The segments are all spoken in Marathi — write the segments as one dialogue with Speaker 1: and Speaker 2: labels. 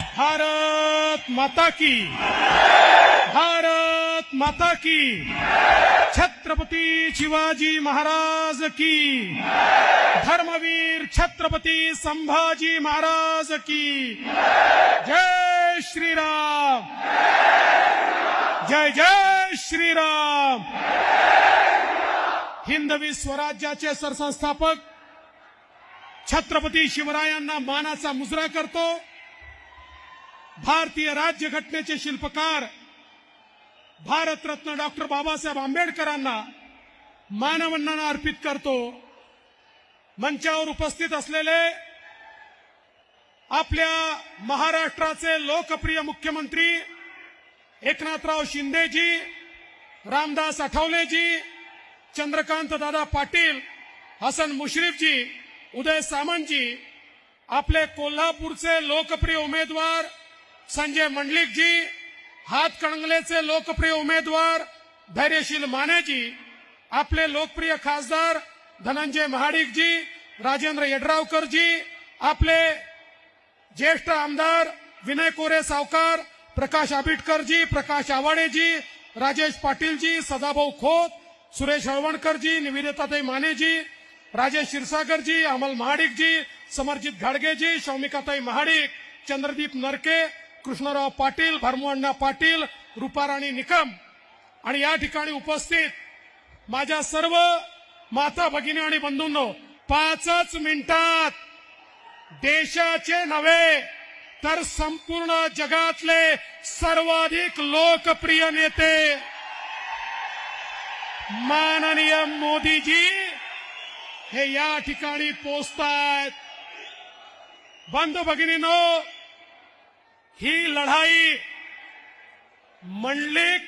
Speaker 1: भारत माता की, भारत माता की, छत्रपती शिवाजी महाराज की, धर्मवीर छत्रपती संभाजी महाराज की, जय श्रीराम, जय जय श्रीराम। हिंदवी स्वराज्याचे सरसंस्थापक छत्रपती शिवरायांना मानाचा मुजरा करतो। भारतीय राज्यघटनेचे शिल्पकार भारतरत्न डॉक्टर बाबासाहेब आंबेडकरांना मानवंदना अर्पित करतो। मंचावर उपस्थित असलेले आपल्या महाराष्ट्राचे लोकप्रिय मुख्यमंत्री एकनाथराव शिंदेजी, रामदास आठवलेजी, चंद्रकांत दादा पाटील, हसन मुश्रीफजी, उदय सामंतजी, आपले कोल्हापूरचे लोकप्रिय उमेदवार संजय मंडलिकजी, हातकणंगलेचे लोकप्रिय उमेदवार धैर्यशील मानेजी, आपले लोकप्रिय खासदार धनंजय महाडिकजी, राजेंद्र येड्रावकरजी, आपले ज्येष्ठ आमदार विनय कोरे सावकार, प्रकाश आबिटकरजी, प्रकाश आवाडेजी, राजेश पाटीलजी, सदाभाऊ खोत, सुरेश हळवणकरजी, निवेदिताताई मानेजी, राजेश क्षीरसागरजी, अमल महाडिकजी, समरजित घाडगेजी, शौमिकाताई महाडिक, चंद्रदीप नरके, कृष्णराव पाटील, भरमू पाटील, रूपाराणी निकम आणि या ठिकाणी उपस्थित माझ्या सर्व माता भगिनी आणि बंधूंनो, 5 मिनिटात देशाचे नव्हे तर संपूर्ण जगातले सर्वाधिक लोकप्रिय नेते माननीय मोदीजी हे या ठिकाणी पोहोचतायत। बंधू भगिनींनो, ही लढाई मंडलिक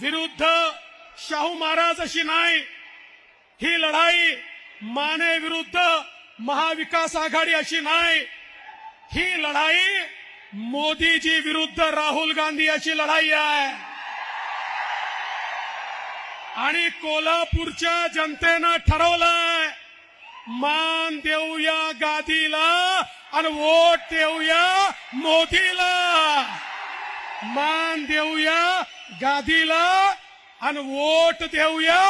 Speaker 1: विरुद्ध शाहू महाराज अशी नाही, ही लढाई माने विरुद्ध महाविकास आघाडी अशी नाही, ही लढाई मोदीजी विरुद्ध राहुल गांधी अशी लढाई आहे। आणि कोल्हापूरच्या जनतेनं ठरवलंय, मान देऊया गादीला आणि वोट देऊया मोदीला, मान देऊया गादीला आणि वोट देऊया।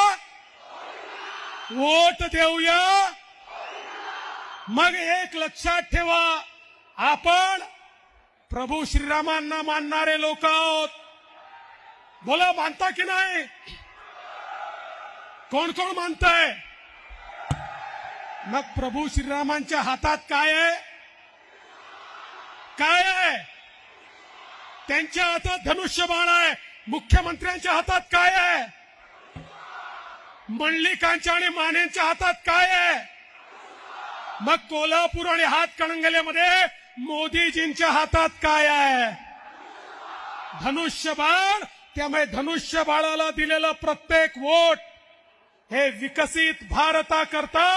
Speaker 1: मग एक लक्षात ठेवा, आपण प्रभू श्रीरामांना मानणारे लोक आहोत। बोला, मानता की नाही? कोण कोण मानताय? मग प्रभू श्रीरामांच्या हातात काय आहे? काय आहे? त्यांच्या हातात धनुष्यबाण आहे। मुख्यमंत्र्यांच्या हातात काय आहे? मंडलिकांच्या आणि मानेंच्या हातात काय आहे? मग कोल्हापूर आणि हातकणंगलेमध्ये मोदीजींच्या हातात काय आहे? धनुष्यबाण। त्यामुळे धनुष्यबाणाला दिलेलं प्रत्येक वोट हे विकसित भारताकरता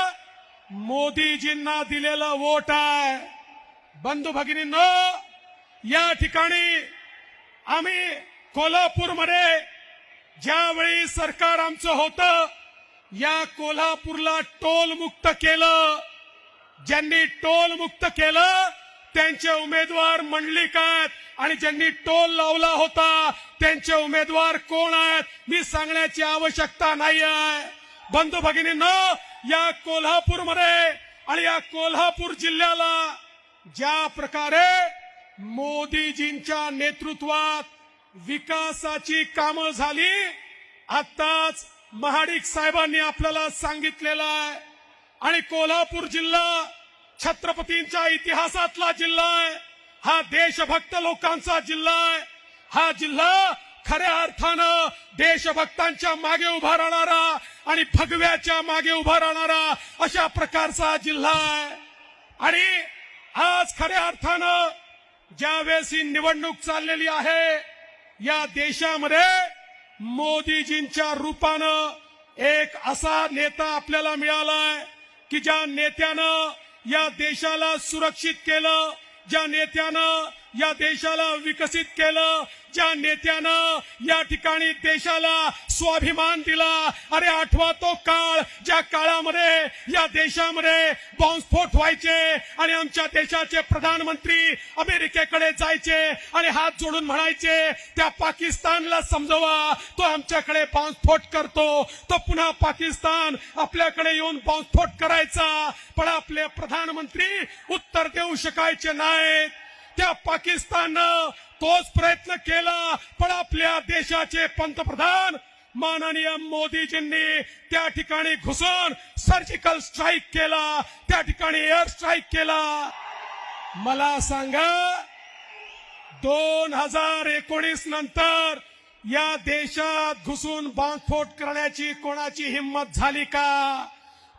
Speaker 1: मोदीजींना दिलेलं वोट आहे। बंधू भगिनींनो, या ठिकाणी आम्ही कोल्हापूरमध्ये ज्यावेळी सरकार आमचं होतं, या कोल्हापूरला टोल मुक्त केलं। ज्यांनी टोल मुक्त केलं त्यांचे उमेदवार मंडलिक आहेत आणि ज्यांनी टोल लावला होता त्यांचे उमेदवार कोण आहेत मी सांगण्याची आवश्यकता नाही आहे। बंधू भगिनींनो, या कोल्हापूरमध्ये आणि या कोल्हापूर जिल्ह्याला ज्या प्रकारे मोदीजींच्या नेतृत्वात विकासाची कामं झाली, आताच महाडिक साहेबांनी आपल्याला सांगितलेलं आहे। आणि कोल्हापूर जिल्हा छत्रपतींच्या इतिहासातला जिल्हा आहे, हा देशभक्त लोकांचा जिल्हा आहे। हा जिल्हा खऱ्या अर्थानं देशभक्तांच्या मागे उभा राहणारा आणि भगव्याच्या मागे उभा राहणारा अशा प्रकारचा जिल्हा आहे। आणि आज खऱ्या अर्थानं ज्यावेळेस ही निवडणूक चाललेली आहे, या देशामध्ये मोदीजींच्या रूपानं एक असा नेता आपल्याला मिळालाय की ज्या नेत्यानं या देशाला सुरक्षित केलं, ज्या नेत्यानं या देशाला विकसित केलं, ज्या नेत्यानं या ठिकाणी देशाला स्वाभिमान दिला, अरे आठवा तो काळ ज्या काळामध्ये या देशामध्ये बॉम्बस्फोट व्हायचे आणि आमच्या देशाचे प्रधानमंत्री अमेरिकेकडे जायचे आणि हात जोडून म्हणायचे त्या पाकिस्तानला समजवा, तो आमच्याकडे बॉम्बस्फोट करतो, तो पुन्हा पाकिस्तान आपल्याकडे येऊन बॉम्बस्फोट करायचा. पण आपले प्रधानमंत्री उत्तर देऊ शकायचे नाहीत. त्या पाकिस्ताननं तोच प्रयत्न केला, पण आपल्या देशाचे पंतप्रधान माननीय मोदीजींनी त्या ठिकाणी घुसून सर्जिकल स्ट्राईक केला, त्या ठिकाणी एअर स्ट्राईक केला. मला सांगा 2019 नंतर या देशात घुसून बॉम्बस्फोट करण्याची कोणाची हिंमत झाली का?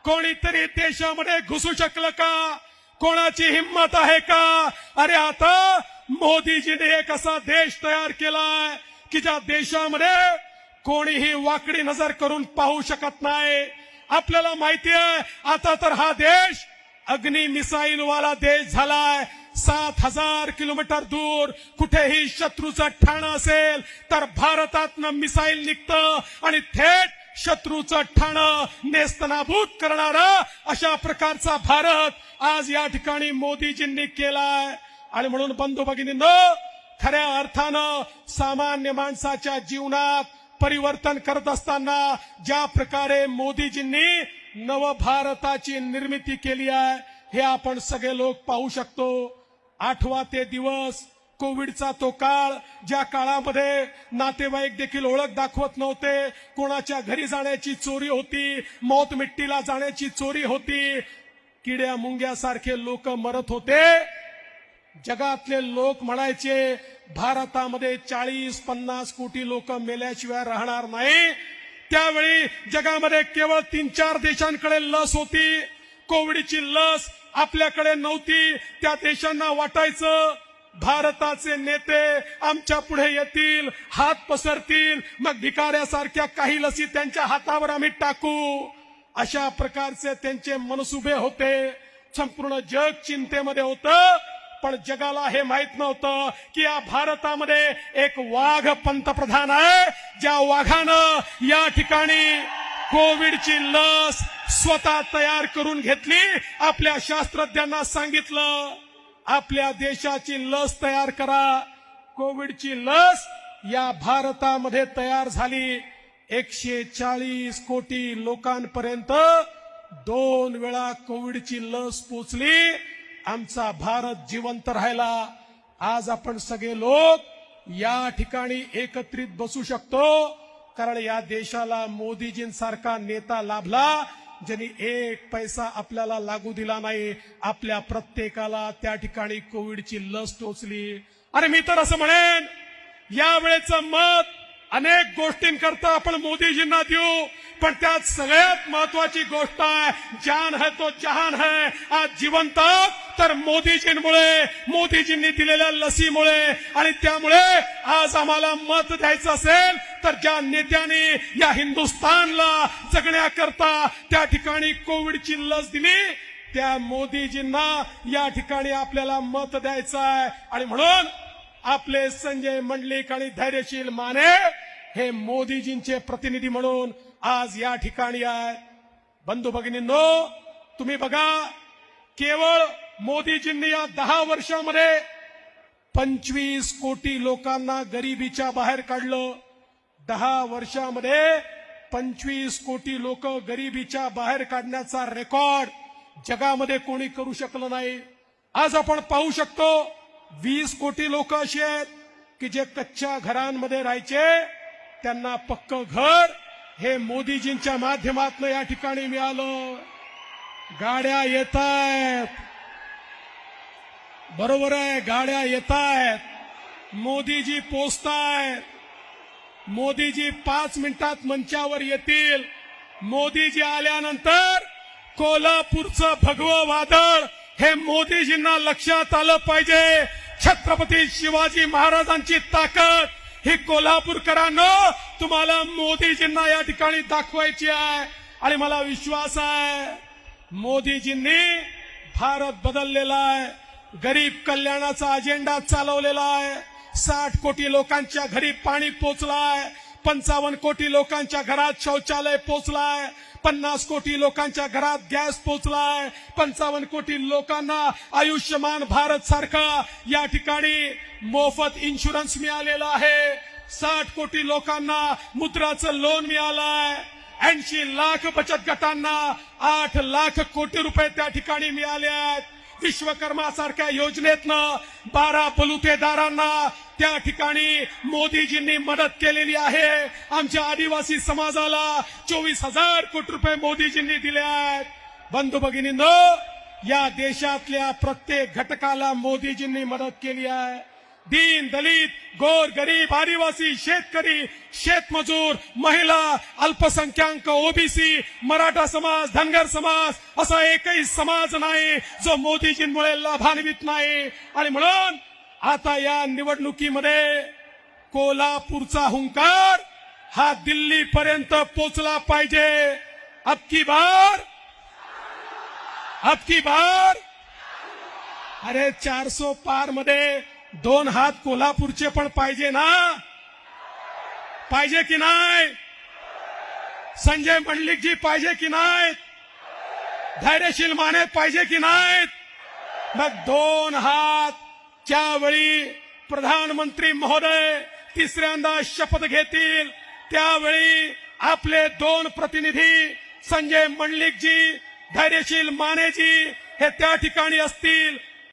Speaker 1: कोणीतरी देशामध्ये घुसू शकलं का? कोणाची हिंमत आहे का? अरे आता मोदीजीने एक असा देश तयार केलाय की ज्या देशामध्ये कोणीही वाकडी नजर करून पाहू शकत नाही. आपल्याला माहिती आहे आता तर हा देश अग्नि मिसाईल वाला देश झालाय. 7,000 किलोमीटर दूर कुठेही शत्रूचं ठाणं असेल तर भारतातनं मिसाईल निघतं आणि थेट शत्रूचं ठाणं नेस्तनाबूत करणारा अशा प्रकारचा भारत आज या ठिकाणी मोदीजींनी केलाय. आणि म्हणून बंधू भगिनींनो, खऱ्या अर्थानं सामान्य माणसाच्या जीवनात परिवर्तन करत असताना ज्या प्रकारे मोदीजींनी नवभारताची निर्मिती केली आहे हे आपण सगळे लोक पाहू शकतो. 8वा ते दिवस कोविडचा तो काळ, ज्या काळामध्ये नातेवाईक देखील ओळख दाखवत नव्हते, कोणाच्या घरी जाण्याची चोरी होती, मौत मिट्टीला जाण्याची चोरी होती, किड्या मुंग्यासारखे लोक मरत होते. जगातले लोक म्हणायचे भारतामध्ये 40-50 कोटी लोक मेल्याशिवाय राहणार नाही. त्यावेळी जगामध्ये केवळ 3-4 देशांकडे लस होती. कोविडची लस आपल्याकडे नव्हती. त्या देशांना वाटायचं भारताचे नेते आमच्या पुढे येतील, हात पसरतील, मग भिकाऱ्यासारख्या काही लसी त्यांच्या हातावर आम्ही टाकू. अशा प्रकारचे त्यांचे मनसुबे होते. संपूर्ण जग चिंतेमध्ये होतं. पण जगाला हे माहित नव्हतं की या भारतामध्ये एक वाघ पंतप्रधान आहे, ज्या वाघानं या ठिकाणी कोविडची लस स्वतः तयार करून घेतली. आपल्या शास्त्रज्ञांना सांगितलं आपल्या देशाची लस तयार करा. कोविडची लस या भारतामध्ये तयार झाली. 140 कोटी लोकांपर्यंत 2 वेळा कोविडची लस पोचली. आमचा भारत जिवंत राहिला. आज आपण सगळे लोक या ठिकाणी एकत्रित बसू शकतो कारण या देशाला मोदीजींसारखा नेता लाभला ज्यांनी एक पैसा आपल्याला लागू दिला नाही. आपल्या प्रत्येकाला त्या ठिकाणी कोविडची लस टोचली. अरे मी तर असं म्हणेन यावेळेचं मत अनेक गोष्टींकरता आपण मोदीजींना देऊ, पण त्यात सगळ्यात महत्वाची गोष्ट आहे जान है तो जहान है. आज जिवंत तर मोदीजींमुळे, मोदीजींनी दिलेल्या लसीमुळे. आणि त्यामुळे आज आम्हाला मत द्यायचं असेल तर ज्या नेत्यांनी या हिंदुस्थानला जगण्याकरता त्या ठिकाणी कोविडची लस दिली त्या मोदीजींना या ठिकाणी आपल्याला मत द्यायचं आहे. आणि म्हणून आपले संजय मंडलिक आणि धैर्यशील माने हे मोदीजींचे प्रतिनिधी म्हणून आज या ठिकाणी आहे. बंधू भगिनींनो, तुम्ही बघा केवळ मोदीजींनी या 10 वर्षामध्ये 25 कोटी लोकांना गरिबीच्या बाहेर काढलं. 10 वर्षामध्ये 25 कोटी लोक गरिबीच्या बाहेर काढण्याचा रेकॉर्ड जगामध्ये कोणी करू शकलं नाही. आज आपण पाहू शकतो 20 कोटी लोक अशी आहेत की जे कच्च्या घरांमध्ये राहायचे, त्यांना पक्क घर हे मोदीजींच्या माध्यमातून या ठिकाणी मिळालं. गाड्या येत आहेत, बरोबर आहे, गाड्या येत आहेत, मोदीजी पोचतायत. मोदीजी 5 मिनिटात मंचावर येतील. मोदीजी आल्यानंतर कोल्हापूरचं भगवं वादळ हे मोदीजींना लक्षात आलं पाहिजे. छत्रपती शिवाजी महाराजांची ताकद ही कोल्हापूरकरांनो तुम्हाला मोदीजींना या ठिकाणी दाखवायची आहे. आणि मला विश्वास आहे मोदीजींनी भारत बदललेला आहे. गरीब कल्याणाचा अजेंडा चालवलेला आहे. 60 कोटी लोकांच्या घरी पाणी पोचलाय. 55 कोटी लोकांच्या घरात शौचालय पोचलाय. 50 कोटी लोकांच्या घरात गॅस पोचलाय. 55 कोटी लोकांना आयुष्यमान भारत सारखा या ठिकाणी मोफत इन्शुरन्स मिळालेला आहे. 60 कोटी लोकांना मुद्राचं लोन मिळालंय. 80 लाख बचत गटांना 8 लाख कोटी रुपये त्या ठिकाणी मिळाले आहेत. विश्वकर्मा सारख्या योजनेतनं 12 बलुतेदारांना त्या ठिकाणी मोदीजींनी मदत केलेली आहे. आमच्या आदिवासी समाजाला 24,000 कोटी रुपये मोदीजींनी दिले आहेत. बंधू भगिनींनो, या देशातल्या प्रत्येक घटकाला मोदीजींनी मदत केली आहे. दीन दलित गोर गरीब आदिवासी शेतकरी शेतमजूर महिला अल्पसंख्याक ओबीसी मराठा समाज धनगर समाज असा एकही समाज नाही जो मोदीजींमुळे लाभान्वित नाही. आणि म्हणून आता या निवडणुकीमध्ये कोल्हापूरचा हुंकार हा दिल्लीपर्यंत पोचला पाहिजे. अबकी बार अरे 400 पार मध्ये 2 हात कोल्हापूरचे पण पाहिजे ना. पाहिजे की नाही? संजय मंडलिकजी पाहिजे की नाहीत? धैर्यशील माने पाहिजे की नाहीत? मग 2 हात ज्यावेळी प्रधानमंत्री महोदय तिसऱ्यांदा शपथ घेतील त्यावेळी आपले 2 प्रतिनिधी संजय मंडलिकजी धैर्यशील मानेजी हे त्या ठिकाणी असतील.